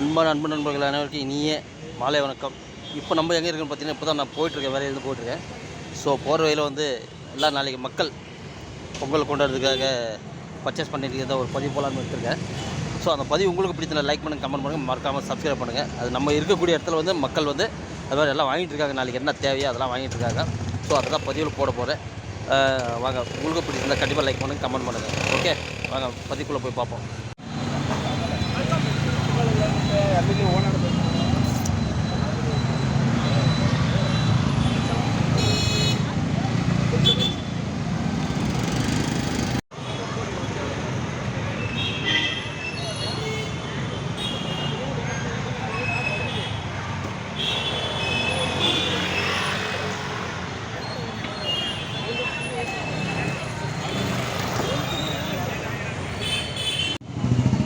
அன்பு நண்பர்கள் அனைவருக்கும் இனிய மாலை வணக்கம். இப்போ நம்ம எங்கே இருக்குன்னு பார்த்தீங்கன்னா, இப்போ தான் நான் போயிட்டுருக்கேன், வேலையிலேருந்து போயிட்டுருக்கேன். ஸோ போகிற வழியில் வந்து எல்லா நாளைக்கு மக்கள் பொங்கல் கொண்டாடுறதுக்காக பர்ச்சேஸ் பண்ணிட்டு ஒரு பதிவு போகலான்னு எடுத்துருக்கேன். ஸோ அந்த பதிவு உங்களுக்கு பிடிச்ச லைக் பண்ணுங்கள், கமெண்ட் பண்ணுங்கள், மறக்காமல் சப்ஸ்கிரைப் பண்ணுங்கள். அது நம்ம இருக்கக்கூடிய இடத்துல வந்து மக்கள் வந்து அது மாதிரி எல்லாம் வாங்கிட்டு இருக்காங்க. நாளைக்கு என்ன தேவையோ அதெல்லாம் வாங்கிட்டு இருக்காங்க. ஸோ அதை தான் பதிவில் போட போகிறேன். வாங்க, உங்களுக்கு பிடிச்சிருந்தால் கண்டிப்பாக லைக் பண்ணுங்கள், கமெண்ட் பண்ணுங்கள். ஓகே, வாங்க பதிவுக்குள்ளே போய் பார்ப்போம்.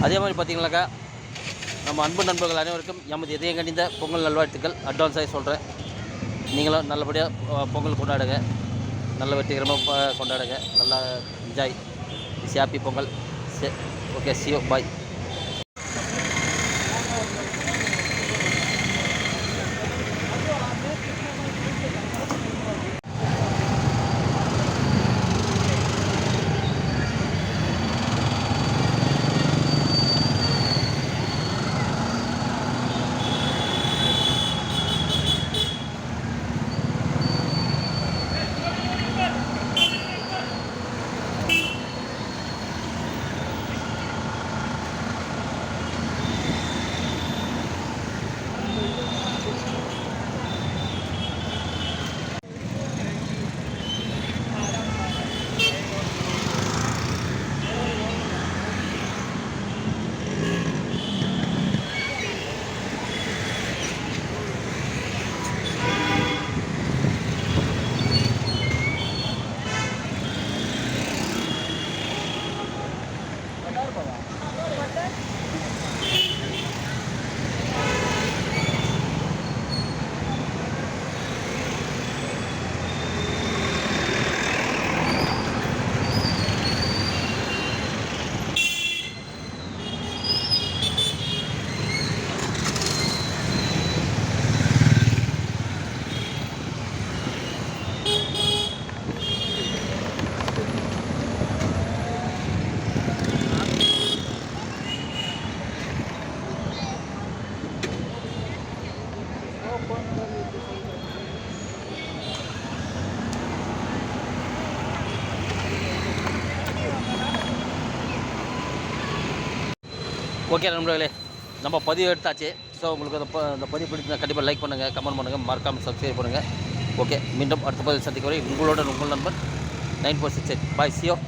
அதே மாதிரி பார்த்தீங்கன்னாக்கா, நம்ம அன்பு நண்பர்கள் அனைவருக்கும் எமது இதயம் கணிந்த பொங்கல் நல்வாழ்த்துக்கள் அட்வான்ஸாக சொல்கிறேன். நீங்களும் நல்லபடியாக பொங்கல் கொண்டாடுங்க, நல்ல வெற்றிகரமாக கொண்டாடுங்க, நல்லா enjoy. Happy Pongal. Okay, see you, bye. Okay நண்பர்களே, நம்ம பதிவு எடுத்தாச்சு. ஸோ உங்களுக்கு அந்த பதிவு பிடிச்சா கண்டிப்பாக லைக் பண்ணுங்கள், கமெண்ட் பண்ணுங்கள், மறக்காமல் சப்ஸ்கிரைப் பண்ணுங்கள். ஓகே, மீண்டும் அடுத்த பதிவு சந்திக்க வரை உங்களோட உங்கள் நண்பன் 9468. பாய், see you.